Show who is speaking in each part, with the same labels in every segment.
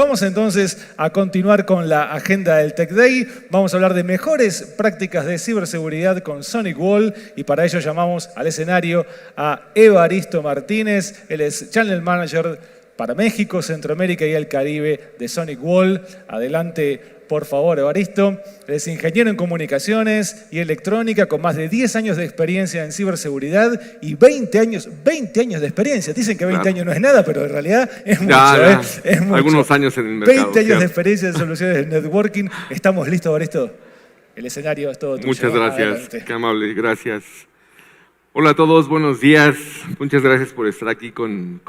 Speaker 1: Vamos entonces a continuar con la agenda del Tech Day. Vamos a hablar de mejores prácticas de ciberseguridad con SonicWall y para ello llamamos al escenario a Evaristo Martínez. Él es Channel Manager para México, Centroamérica y el Caribe de SonicWall. Adelante, por favor, Evaristo. Él es ingeniero en comunicaciones y electrónica con más de 10 años de experiencia en ciberseguridad y 20 años de experiencia. Dicen que 20 años no es nada, pero en realidad es mucho. Es mucho.
Speaker 2: Algunos años en el mercado.
Speaker 1: 20 años de experiencia en soluciones de networking. ¿Estamos listos, Evaristo? El escenario es todo tuyo.
Speaker 2: Muchas gracias.
Speaker 1: Adelante.
Speaker 2: Qué amable, gracias. Hola a todos, buenos días. Muchas gracias por estar aquí con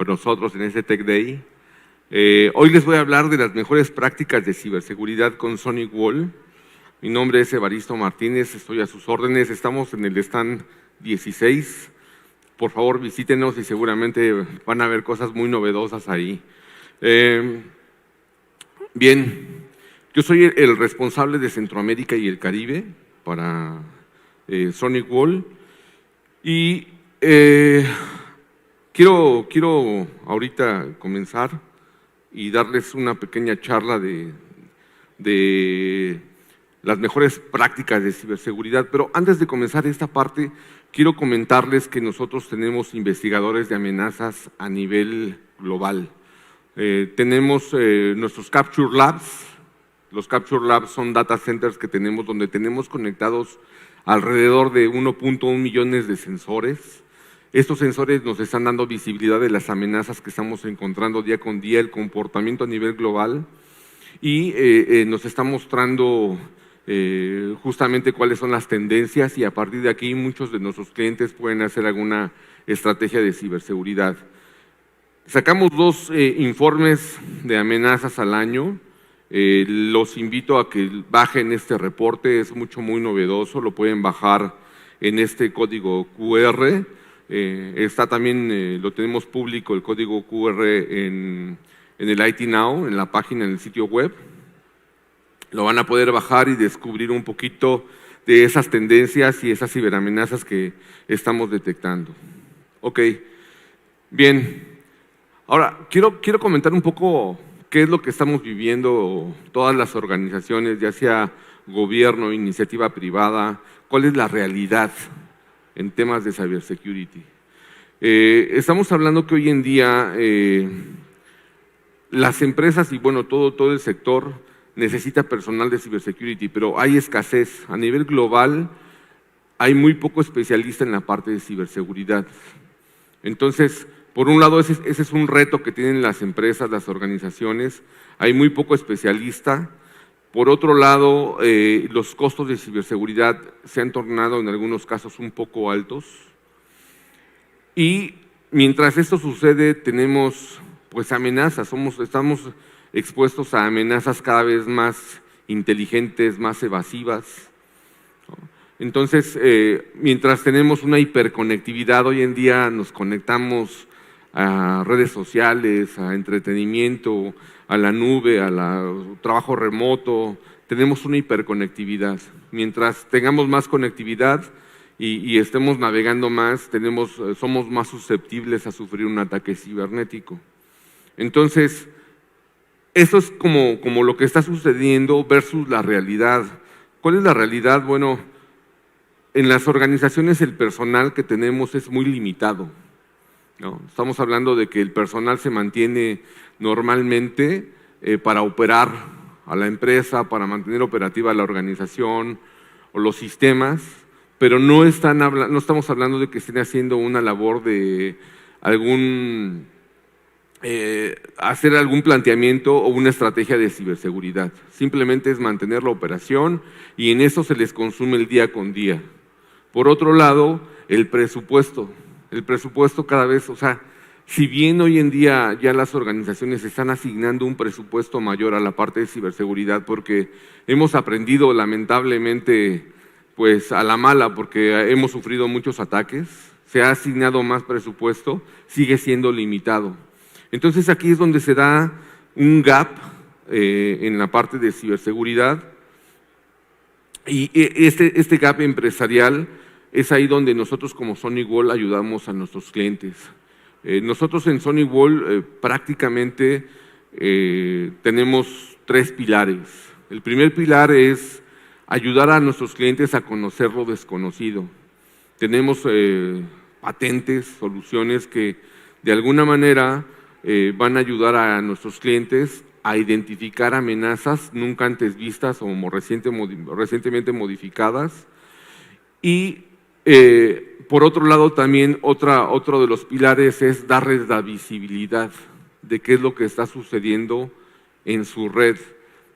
Speaker 2: nosotros en este Tech Day. Hoy les voy a hablar de las mejores prácticas de ciberseguridad con SonicWall. Mi nombre es Evaristo Martínez, estoy a sus órdenes. Estamos en el stand 16. Por favor, visítenos y seguramente van a ver cosas muy novedosas ahí. Bien, yo soy el responsable de Centroamérica y el Caribe para SonicWall. Y quiero ahorita comenzar y darles una pequeña charla de las mejores prácticas de ciberseguridad. Pero antes de comenzar esta parte, quiero comentarles que nosotros tenemos investigadores de amenazas a nivel global. Tenemos nuestros Capture Labs. Los Capture Labs son data centers que tenemos donde tenemos conectados alrededor de 1.1 millones de sensores. Estos sensores nos están dando visibilidad de las amenazas que estamos encontrando día con día, el comportamiento a nivel global y nos está mostrando justamente cuáles son las tendencias y a partir de aquí muchos de nuestros clientes pueden hacer alguna estrategia de ciberseguridad. Sacamos 2 informes de amenazas al año. Los invito a que bajen este reporte, es muy novedoso, lo pueden bajar en este código QR. Está también, lo tenemos público, el código QR en el IT Now, en la página, en el sitio web. Lo van a poder bajar y descubrir un poquito de esas tendencias y esas ciberamenazas que estamos detectando. Ok, bien. Ahora, quiero comentar un poco qué es lo que estamos viviendo todas las organizaciones, ya sea gobierno, iniciativa privada, cuál es la realidad en temas de cybersecurity. Estamos hablando que hoy en día las empresas y bueno, todo el sector necesita personal de cybersecurity, pero hay escasez. A nivel global hay muy poco especialista en la parte de ciberseguridad. Entonces, por un lado, ese es un reto que tienen las empresas, las organizaciones, hay muy poco especialista. Por otro lado, los costos de ciberseguridad se han tornado en algunos casos un poco altos. Y mientras esto sucede, tenemos pues amenazas, estamos expuestos a amenazas cada vez más inteligentes, más evasivas. Entonces, mientras tenemos una hiperconectividad, hoy en día nos conectamos a redes sociales, a entretenimiento, a la nube, al trabajo remoto, tenemos una hiperconectividad. Mientras tengamos más conectividad y estemos navegando más, somos más susceptibles a sufrir un ataque cibernético. Entonces, eso es como lo que está sucediendo versus la realidad. ¿Cuál es la realidad? Bueno, en las organizaciones el personal que tenemos es muy limitado, ¿no? Estamos hablando de que el personal se mantiene normalmente para operar a la empresa, para mantener operativa la organización o los sistemas, pero no estamos hablando de que estén haciendo una labor de hacer algún planteamiento o una estrategia de ciberseguridad. Simplemente es mantener la operación y en eso se les consume el día con día. Por otro lado, el presupuesto cada vez, si bien hoy en día ya las organizaciones están asignando un presupuesto mayor a la parte de ciberseguridad porque hemos aprendido lamentablemente pues a la mala porque hemos sufrido muchos ataques, se ha asignado más presupuesto, sigue siendo limitado. Entonces aquí es donde se da un gap en la parte de ciberseguridad y este gap empresarial es ahí donde nosotros como SonicWall ayudamos a nuestros clientes. Nosotros en SonicWall prácticamente tenemos 3 pilares. El primer pilar es ayudar a nuestros clientes a conocer lo desconocido. Tenemos patentes, soluciones que de alguna manera van a ayudar a nuestros clientes a identificar amenazas nunca antes vistas o recientemente modificadas. Y por otro lado también otro de los pilares es darles la visibilidad de qué es lo que está sucediendo en su red,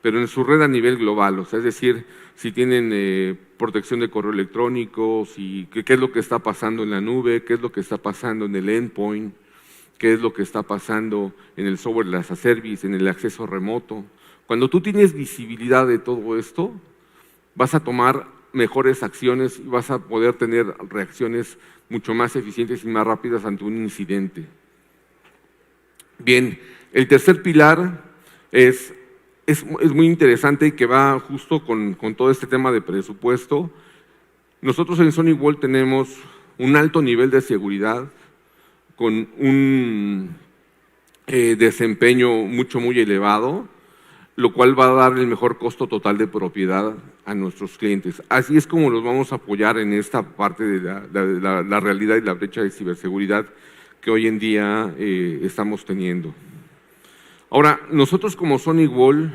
Speaker 2: pero en su red a nivel global, o sea, es decir, si tienen protección de correo electrónico, qué es lo que está pasando en la nube, qué es lo que está pasando en el endpoint, qué es lo que está pasando en el software as a service, en el acceso remoto. Cuando tú tienes visibilidad de todo esto, vas a tomar mejores acciones y vas a poder tener reacciones mucho más eficientes y más rápidas ante un incidente. Bien, el tercer pilar es muy interesante y que va justo con todo este tema de presupuesto. Nosotros en SonyWall tenemos un alto nivel de seguridad con un desempeño muy elevado, lo cual va a dar el mejor costo total de propiedad a nuestros clientes. Así es como los vamos a apoyar en esta parte de la realidad y la brecha de ciberseguridad que hoy en día estamos teniendo. Ahora, nosotros como SonyWall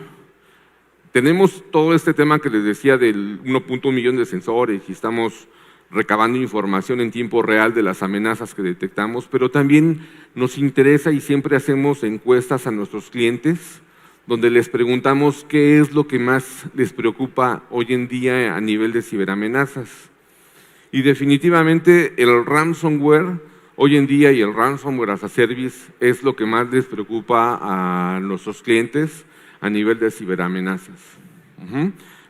Speaker 2: tenemos todo este tema que les decía del 1.1 millón de sensores y estamos recabando información en tiempo real de las amenazas que detectamos, pero también nos interesa y siempre hacemos encuestas a nuestros clientes donde les preguntamos qué es lo que más les preocupa hoy en día a nivel de ciberamenazas. Y definitivamente el ransomware hoy en día y el ransomware as a service es lo que más les preocupa a nuestros clientes a nivel de ciberamenazas.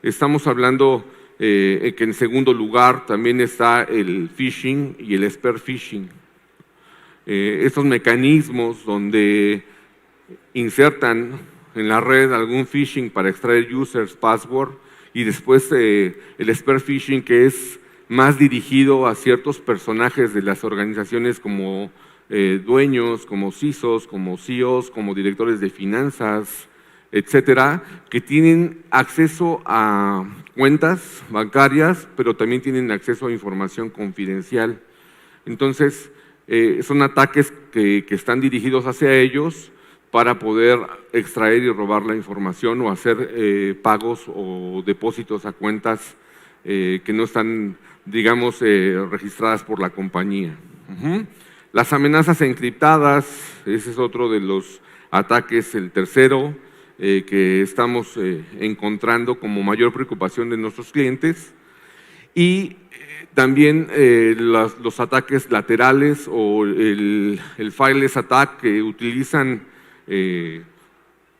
Speaker 2: Estamos hablando que en segundo lugar también está el phishing y el spear phishing. Estos mecanismos donde insertan en la red algún phishing para extraer users, password, y después el spear phishing, que es más dirigido a ciertos personajes de las organizaciones como dueños, como CISOs, como CEOs, como directores de finanzas, etcétera, que tienen acceso a cuentas bancarias, pero también tienen acceso a información confidencial. Entonces, son ataques que están dirigidos hacia ellos para poder extraer y robar la información o hacer pagos o depósitos a cuentas que no están, digamos, registradas por la compañía. Las amenazas encriptadas, ese es otro de los ataques, el tercero, que estamos encontrando como mayor preocupación de nuestros clientes. Y también los ataques laterales o el fileless attack, que utilizan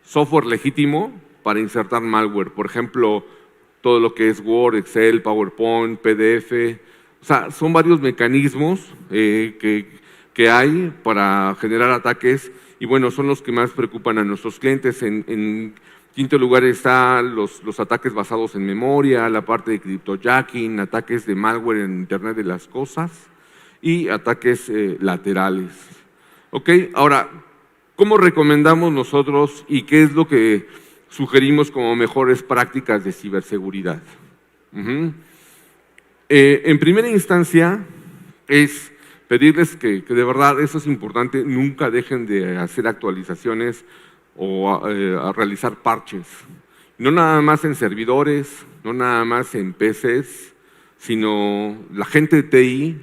Speaker 2: software legítimo para insertar malware. Por ejemplo, todo lo que es Word, Excel, PowerPoint, PDF. O sea, son varios mecanismos que hay para generar ataques y bueno, son los que más preocupan a nuestros clientes. En quinto lugar están los ataques basados en memoria, la parte de cryptojacking, ataques de malware en Internet de las cosas y ataques laterales. ¿Ok? Ahora, ¿cómo recomendamos nosotros y qué es lo que sugerimos como mejores prácticas de ciberseguridad? En primera instancia es pedirles que de verdad, eso es importante, nunca dejen de hacer actualizaciones o a realizar parches. No nada más en servidores, no nada más en PCs, sino la gente de TI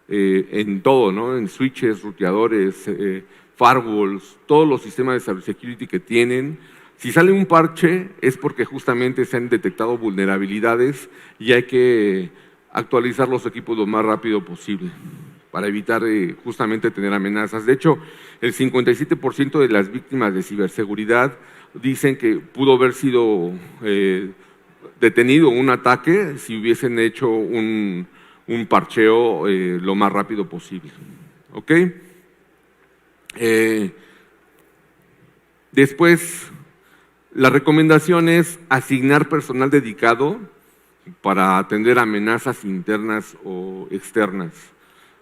Speaker 2: en todo, ¿no? En switches, ruteadores, firewalls, todos los sistemas de cybersecurity que tienen. Si sale un parche es porque justamente se han detectado vulnerabilidades y hay que actualizar los equipos lo más rápido posible para evitar justamente tener amenazas. De hecho, el 57% de las víctimas de ciberseguridad dicen que pudo haber sido detenido un ataque si hubiesen hecho un parcheo lo más rápido posible. ¿Ok? Después, la recomendación es asignar personal dedicado para atender amenazas internas o externas.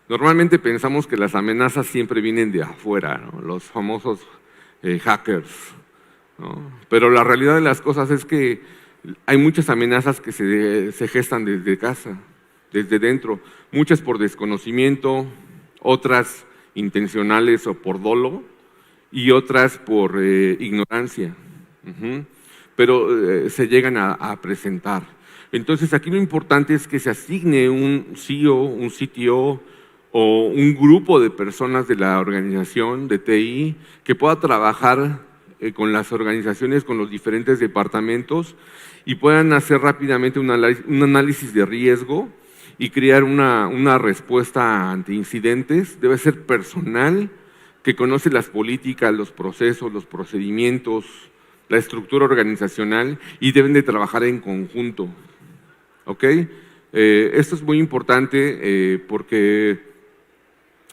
Speaker 2: Normalmente pensamos que las amenazas siempre vienen de afuera, ¿no? Los famosos hackers, ¿no? Pero la realidad de las cosas es que hay muchas amenazas que se gestan desde casa, desde dentro, muchas por desconocimiento, otras intencionales o por dolo y otras por ignorancia. Pero se llegan a presentar. Entonces aquí lo importante es que se asigne un CEO, un CTO o un grupo de personas de la organización de TI que pueda trabajar con las organizaciones, con los diferentes departamentos y puedan hacer rápidamente un análisis de riesgo y crear una respuesta ante incidentes. Debe ser personal, que conoce las políticas, los procesos, los procedimientos, la estructura organizacional y deben de trabajar en conjunto. ¿Ok? Esto es muy importante porque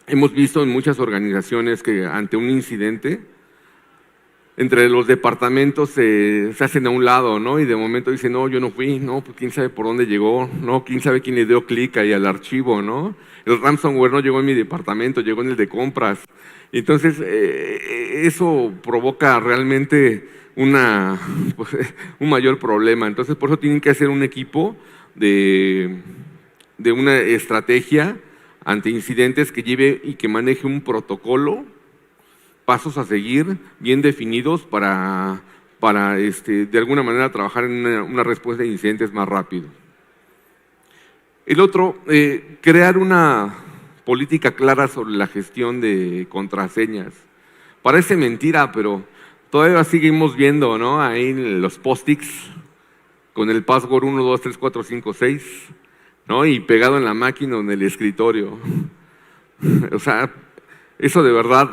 Speaker 2: hemos visto en muchas organizaciones que ante un incidente, entre los departamentos se hacen a un lado, ¿no? Y de momento dicen, no, yo no fui, no, pues quién sabe por dónde llegó, no, quién sabe quién le dio clic ahí al archivo, ¿no? El ransomware no llegó en mi departamento, llegó en el de compras. Entonces, eso provoca realmente un mayor problema. Entonces, por eso tienen que hacer un equipo de una estrategia ante incidentes que lleve y que maneje un protocolo, pasos a seguir bien definidos para de alguna manera trabajar en una respuesta de incidentes más rápido. El otro, crear una política clara sobre la gestión de contraseñas. Parece mentira, pero todavía seguimos viendo, ¿no? Ahí los post-its con el password 1, 2, 3, 4, 5, 6, ¿no? Y pegado en la máquina o en el escritorio. O sea, eso de verdad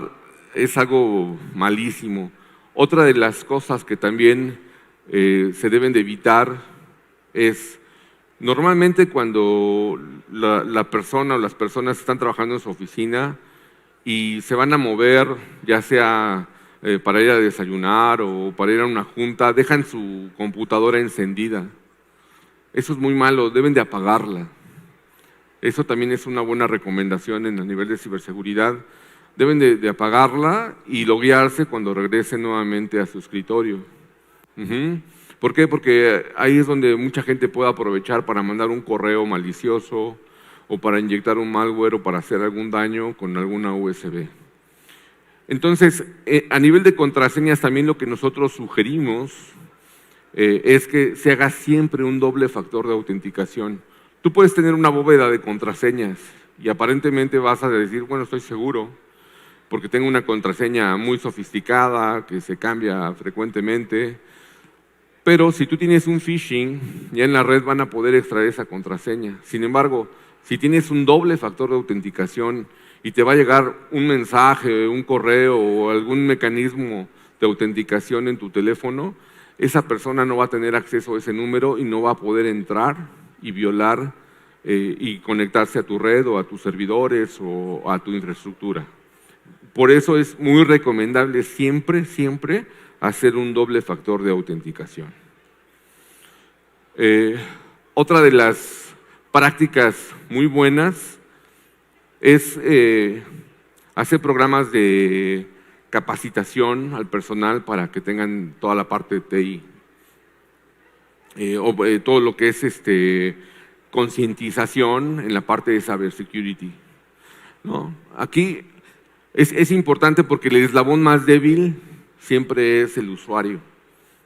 Speaker 2: es algo malísimo. Otra de las cosas que también se deben de evitar es, normalmente cuando la persona o las personas están trabajando en su oficina y se van a mover, ya sea para ir a desayunar o para ir a una junta, dejan su computadora encendida. Eso es muy malo, deben de apagarla. Eso también es una buena recomendación en el nivel de ciberseguridad. Deben de apagarla y loguearse cuando regresen nuevamente a su escritorio. ¿Por qué? Porque ahí es donde mucha gente puede aprovechar para mandar un correo malicioso o para inyectar un malware o para hacer algún daño con alguna USB. Entonces, a nivel de contraseñas también lo que nosotros sugerimos es que se haga siempre un doble factor de autenticación. Tú puedes tener una bóveda de contraseñas y aparentemente vas a decir, bueno, estoy seguro, porque tengo una contraseña muy sofisticada que se cambia frecuentemente, pero si tú tienes un phishing, ya en la red van a poder extraer esa contraseña. Sin embargo, si tienes un doble factor de autenticación y te va a llegar un mensaje, un correo o algún mecanismo de autenticación en tu teléfono, esa persona no va a tener acceso a ese número y no va a poder entrar y violar y conectarse a tu red o a tus servidores o a tu infraestructura. Por eso es muy recomendable siempre hacer un doble factor de autenticación. Otra de las prácticas muy buenas es hacer programas de capacitación al personal para que tengan toda la parte de TI. Todo lo que es concientización en la parte de cybersecurity, ¿no? Aquí es importante porque el eslabón más débil siempre es el usuario,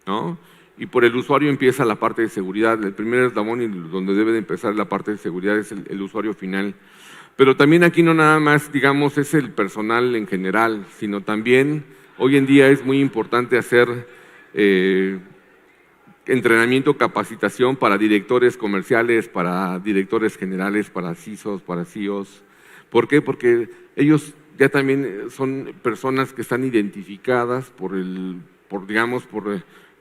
Speaker 2: ¿no? Y por el usuario empieza la parte de seguridad. El primer eslabón y donde debe de empezar la parte de seguridad es el usuario final. Pero también aquí no nada más, digamos, es el personal en general, sino también hoy en día es muy importante hacer entrenamiento, capacitación para directores comerciales, para directores generales, para CISOs, para CIOs. ¿Por qué? Porque ellos ya también son personas que están identificadas por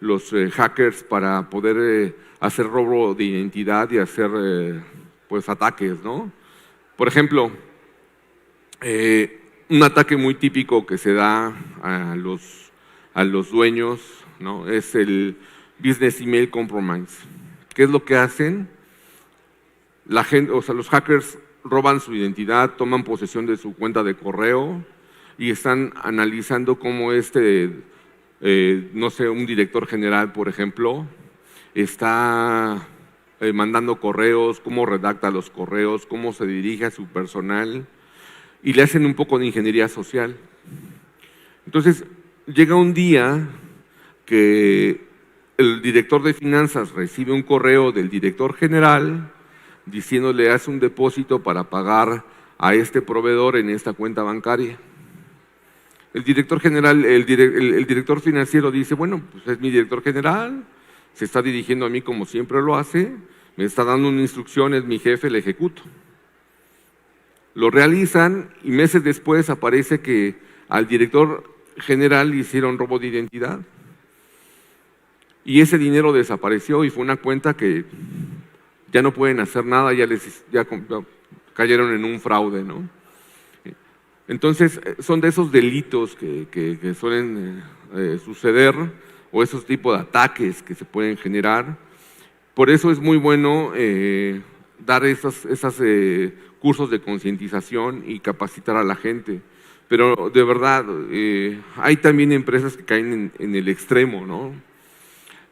Speaker 2: los hackers para poder hacer robo de identidad y hacer pues ataques, ¿no? Por ejemplo, un ataque muy típico que se da a los dueños, ¿no? Es el Business Email Compromise. ¿Qué es lo que hacen? La gente, los hackers roban su identidad, toman posesión de su cuenta de correo, y están analizando cómo no sé, un director general, por ejemplo, está mandando correos, cómo redacta los correos, cómo se dirige a su personal, y le hacen un poco de ingeniería social. Entonces, llega un día que el director de finanzas recibe un correo del director general diciéndole: haz un depósito para pagar a este proveedor en esta cuenta bancaria. El director general, el director financiero dice: bueno, pues es mi director general, se está dirigiendo a mí como siempre lo hace, me está dando una instrucción, es mi jefe, le ejecuto. Lo realizan y meses después aparece que al director general le hicieron robo de identidad. Y ese dinero desapareció y fue una cuenta que ya no pueden hacer nada, ya cayeron en un fraude, ¿no? Entonces, son de esos delitos que suelen suceder, o esos tipos de ataques que se pueden generar. Por eso es muy bueno dar esos cursos de concientización y capacitar a la gente. Pero de verdad, hay también empresas que caen en el extremo, ¿no?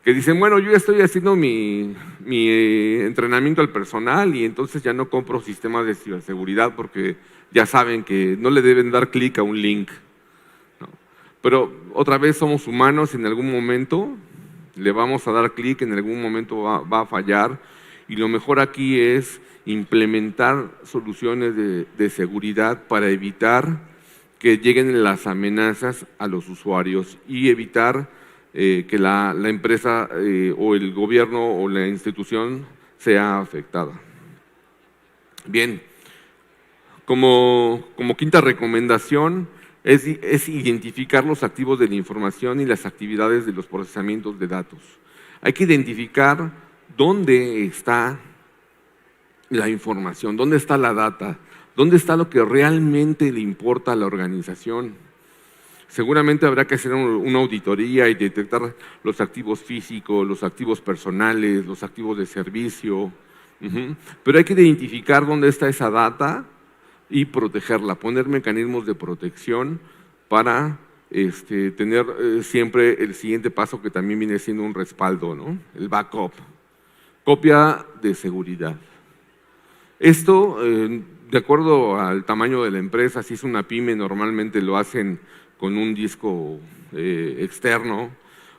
Speaker 2: Que dicen: bueno, yo ya estoy haciendo mi entrenamiento al personal y entonces ya no compro sistemas de ciberseguridad porque ya saben que no le deben dar clic a un link, ¿no? Pero otra vez somos humanos, en algún momento le vamos a dar clic, en algún momento va a fallar, y lo mejor aquí es implementar soluciones de seguridad para evitar que lleguen las amenazas a los usuarios y evitar que la empresa o el gobierno o la institución sea afectada. Bien, como quinta recomendación es identificar los activos de la información y las actividades de los procesamientos de datos. Hay que identificar dónde está la información, dónde está la data, dónde está lo que realmente le importa a la organización. Seguramente habrá que hacer una auditoría y detectar los activos físicos, los activos personales, los activos de servicio. Pero hay que identificar dónde está esa data y protegerla, poner mecanismos de protección para tener siempre el siguiente paso, que también viene siendo un respaldo, ¿no? El backup, copia de seguridad. Esto, de acuerdo al tamaño de la empresa, si es una pyme, normalmente lo hacen con un disco externo,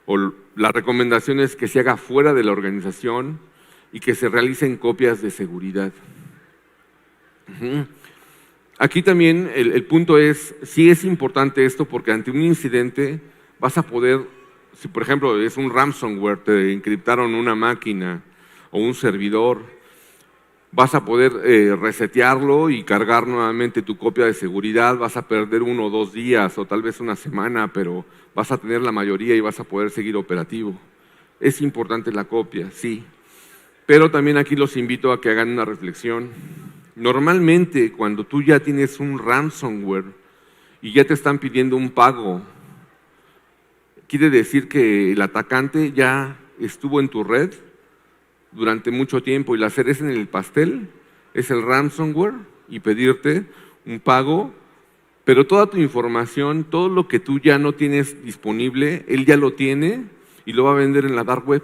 Speaker 2: o la recomendación es que se haga fuera de la organización y que se realicen copias de seguridad. Aquí también el punto es: sí es importante esto, porque ante un incidente vas a poder, si por ejemplo es un ransomware, te encriptaron una máquina o un servidor, vas a poder resetearlo y cargar nuevamente tu copia de seguridad. Vas a perder 1 o 2 días o tal vez una semana, pero vas a tener la mayoría y vas a poder seguir operativo. Es importante la copia, sí. Pero también aquí los invito a que hagan una reflexión. Normalmente, cuando tú ya tienes un ransomware y ya te están pidiendo un pago, quiere decir que el atacante ya estuvo en tu red durante mucho tiempo, y la cereza en el pastel es el ransomware y pedirte un pago, pero toda tu información, todo lo que tú ya no tienes disponible, él ya lo tiene y lo va a vender en la dark web,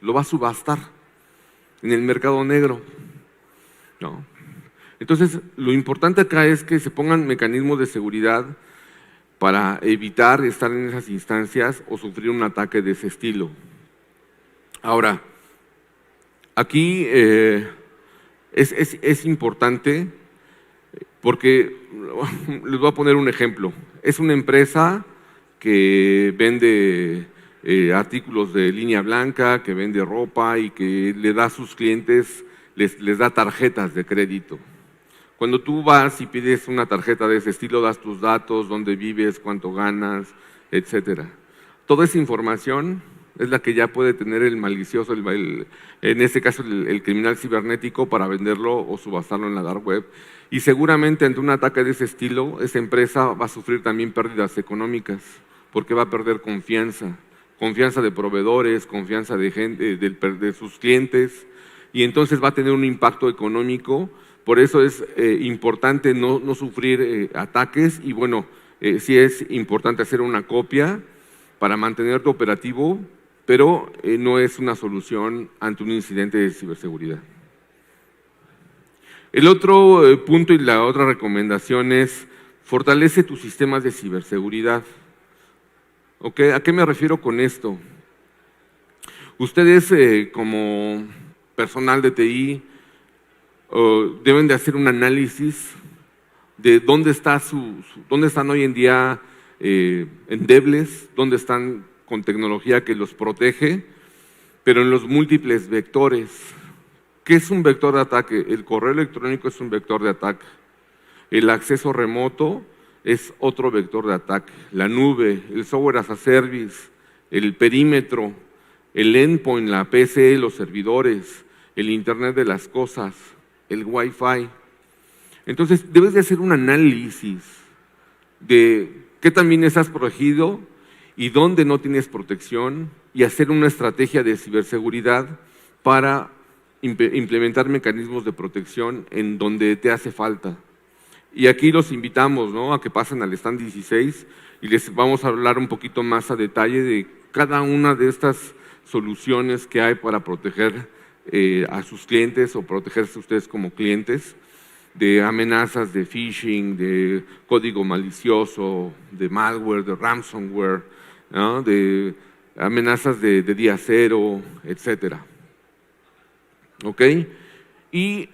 Speaker 2: lo va a subastar en el mercado negro, ¿no? Entonces, lo importante acá es que se pongan mecanismos de seguridad para evitar estar en esas instancias o sufrir un ataque de ese estilo. Ahora, aquí es importante porque, les voy a poner un ejemplo. Es una empresa que vende artículos de línea blanca, que vende ropa y que le da a sus clientes, les da tarjetas de crédito. Cuando tú vas y pides una tarjeta de ese estilo, das tus datos, dónde vives, cuánto ganas, etcétera. Toda esa información es la que ya puede tener el malicioso, en este caso el criminal cibernético, para venderlo o subastarlo en la dark web. Y seguramente ante un ataque de ese estilo, esa empresa va a sufrir también pérdidas económicas, porque va a perder confianza de proveedores, confianza de gente, de sus clientes, y entonces va a tener un impacto económico. Por eso es importante no sufrir ataques, y bueno, sí es importante hacer una copia para mantenerte operativo, pero no es una solución ante un incidente de ciberseguridad. El otro punto y la otra recomendación es fortalece tus sistemas de ciberseguridad. ¿Okay? ¿A qué me refiero con esto? Ustedes como personal de TI deben de hacer un análisis de dónde están hoy en día endebles, dónde están con tecnología que los protege, pero en los múltiples vectores. ¿Qué es un vector de ataque? El correo electrónico es un vector de ataque. El acceso remoto es otro vector de ataque. La nube, el software as a service, el perímetro, el endpoint, la PC, los servidores, el Internet de las cosas, el Wi-Fi. Entonces, debes de hacer un análisis de qué también estás protegido y dónde no tienes protección y hacer una estrategia de ciberseguridad para implementar mecanismos de protección en donde te hace falta. Y aquí los invitamos, ¿no?, a que pasen al stand 16 y les vamos a hablar un poquito más a detalle de cada una de estas soluciones que hay para proteger a sus clientes o protegerse ustedes como clientes de amenazas de phishing, de código malicioso, de malware, de ransomware, ¿no?, de amenazas de día cero, etcétera. ¿Ok? Y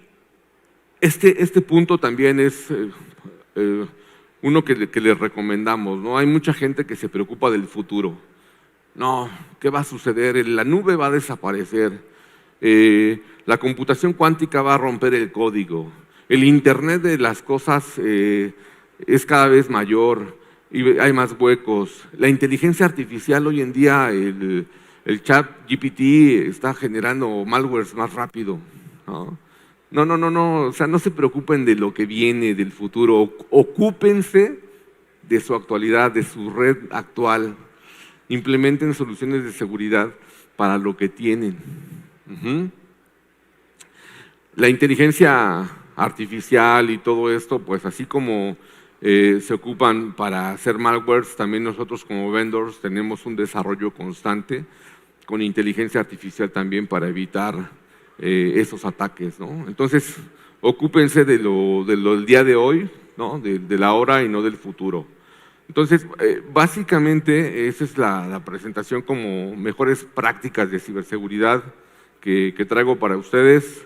Speaker 2: este punto también es uno que les recomendamos, ¿no? Hay mucha gente que se preocupa del futuro. No, ¿qué va a suceder? La nube va a desaparecer, la computación cuántica va a romper el código, el Internet de las cosas es cada vez mayor y hay más huecos. La inteligencia artificial hoy en día, el chat GPT está generando malwares más rápido, ¿no? No, o sea, no se preocupen de lo que viene, del futuro, ocúpense de su actualidad, de su red actual, implementen soluciones de seguridad para lo que tienen. La inteligencia artificial y todo esto, pues así como se ocupan para hacer malwares, también nosotros como vendors tenemos un desarrollo constante con inteligencia artificial también para evitar esos ataques, ¿no? Entonces, ocúpense de lo del día de hoy, ¿no?, de la hora y no del futuro. Entonces, básicamente esa es la presentación como mejores prácticas de ciberseguridad que traigo para ustedes.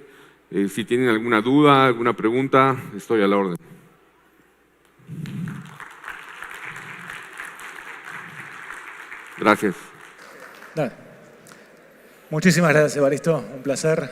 Speaker 2: Si tienen alguna duda, alguna pregunta, estoy a la orden. Gracias.
Speaker 1: Dale. Muchísimas gracias, Evaristo. Un placer.